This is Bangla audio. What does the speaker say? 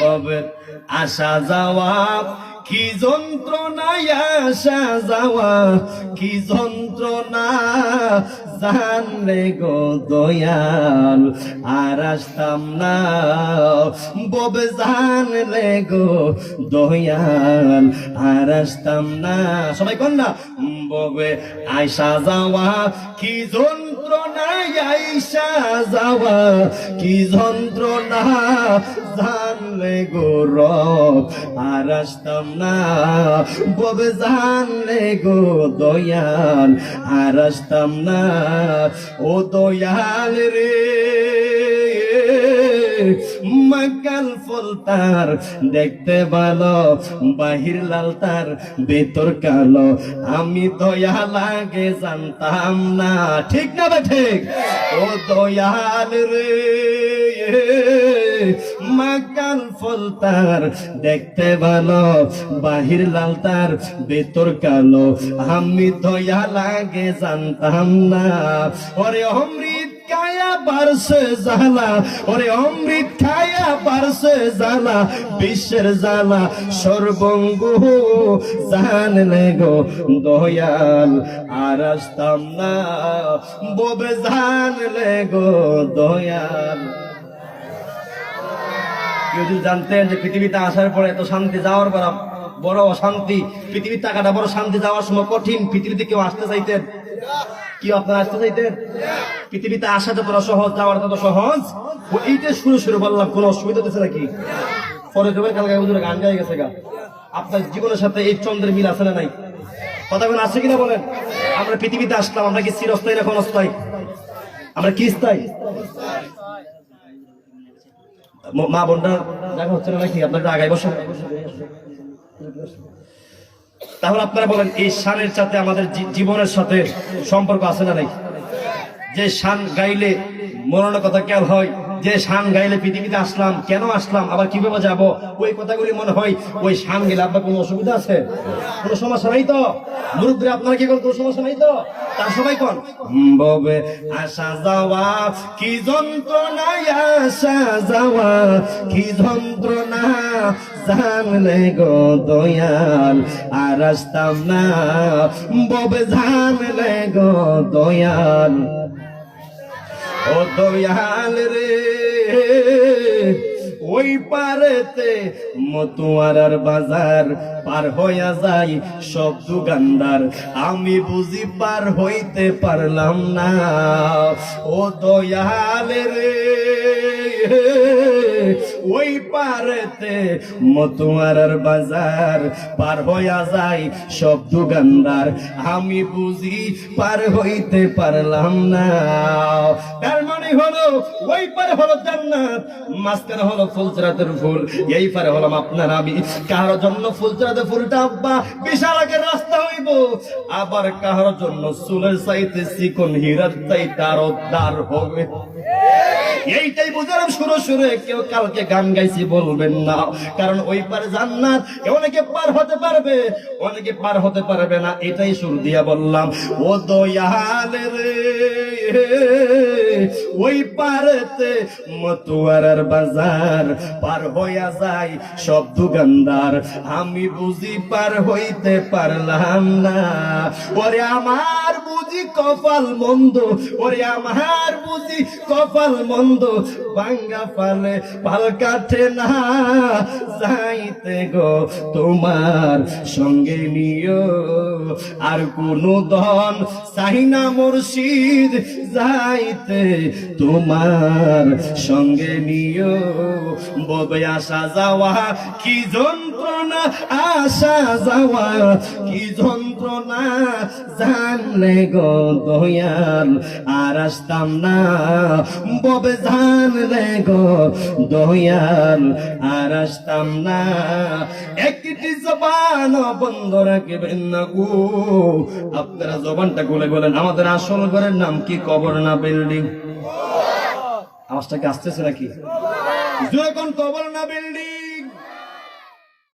ববের আসা যাওয়া কি যন্ত্রণায় আসা যাওয়া কি যন্ত্রণা জানলে গো দয়াল আর আসতাম না ববে জানলে গো দয়াল আর আসতাম না সবাই কন না ববে আইসা যাওয়া কি যন্ত্রণায় আইসা যাওয়া কি যন্ত্রণা জানলে গো রব আর আসতাম না ববে জানলে গো দয়াল আর আসতাম না ও দয়াল রে মকাল ফুলতার দেখতে ভালো বাহির লাল তার ভেতর কালো আমি দয়া লাগে জানতাম না ঠিক না বে ঠিক ও দয়াল রে মকাল ফুলতার দেখতে ভালো বাহির লাল তার ভেতর কালো আমি দয়া লাগে জানতাম না ওরে অমৃত খায়া বারসে জালা ওরে অমৃত খায়া বারসে জালা বিশ্বের জালা সর্বঙ্গ জানলে গো দয়াল আর আসতাম না ববে জানলে গো দয়াল কেউ যদি জানতেন যে পৃথিবীতে আসার পরে এত শান্তি যাওয়ার পর বড় অশান্তি পৃথিবীর টাকাটা বড় শান্তি যাওয়ার সময় কঠিন পৃথিবীতে কেউ আসতে চাইতেন কি আপনারা আসতে চাইতেন পৃথিবীতে আসা যত সহজ যাওয়ার তত সহজ এইটা শুরু বললাম কোন অসুবিধা হচ্ছে নাকি পরে দেবের কালকে গান গাই গেছে গা আপনার জীবনের সাথে এই চন্দ্রের মিল আছে না নাই কথা কোন আছে কিনা বলেন আমরা পৃথিবীতে আসলাম আমরা কি চিরস্থায়ী না ক্ষণস্থায়ী আমরা কি স্থায়ী মা বোনটা দেখা হচ্ছে না নাকি আপনার আগায় বসে তাহলে আপনারা বলেন এই শানের সাথে আমাদের জীবনের সাথে সম্পর্ক আছে না নাই যে শান গাইলে মরণের কথা খেয়াল হয় যে শান গাইলে পৃথিবীতে আসলাম কেন আসলাম আবার কিভাবে যাব ওই কথাগুলি মনে হয় ওই শান গেলে আপনার কোনো অসুবিধা আছে কোনো সমস্যা নাই তো মুরুব্বী আপনারা কি কোনো সমস্যা নাই তো তার সবাই কোন ববে আসা যাওয়া কি যন্ত্রণায় আসা যাওয়া কি যন্ত্রণা জানলে গো দয়াল আর আসতাম না ববে জানলে গো দয়াল ও দয়াল রে ওই পারেতে মতুয়ারার বাজার পার হইয়া যাই সব দোকানদার আমি বুঝি পার হইতে পারলাম না ও দয়াল রে ওই পারেতে মতুয়ারার বাজার পার হইয়া যাই সব দোকানদার আমি বুঝি পার হইতে পারলাম না তার মানে হলো ওই পারে হলো জান্নাত মাঝখানে হলো ফুলচরাতের ফুল এই পারে হলাম আপনার আমি কারোর জন্য ফুলচরাতের ফুলটা আব্বা বিশাল আগের রাস্তা হইব আবার কারোর জন্য চুলের চাইতে চিকন হীরার চাইতে আরো দার হবে এইটাই বুঝলাম সুরে কেউ কালকে গান গাইছি বলবেন না কারণ ওই পারে জান্নাত অনেকে পার হতে পারবে অনেকে পার হতে পারবে না এটাই সুর দিয়া বললাম ও দয়াল রে ওই পারেতে মতুয়ারার বাজার পার হইয়া যায় সব দোকানদার আমি বুঝি পার হইতে পারলাম না ওরে আমার বুঝি কপাল মন্দ ওরে আমার বুঝি কপাল মন্দ ভাঙ্গা পালে পাল কাটে না যাইতে গো তোমার সঙ্গে নিও আর কোন ধন চাই না মুর্শিদ যাইতে তোমার সঙ্গে নিও ববে আসা যাওয়া কি যন্ত্রণা আসা যাওয়া কি যন্ত্রণা জানলে গো দয়াল আর আসতাম না ববে জানলে গো দয়াল আর আসতাম না একটি জবান বন্ধ রাখবেন না গো আপনারা জবানটা খুলে বলেন আমাদের আসল ঘরের নাম কি কবর না বিল্ডিং আওয়াজটা কি আসতেছে নাকি যখন কবর না বিল্ডিং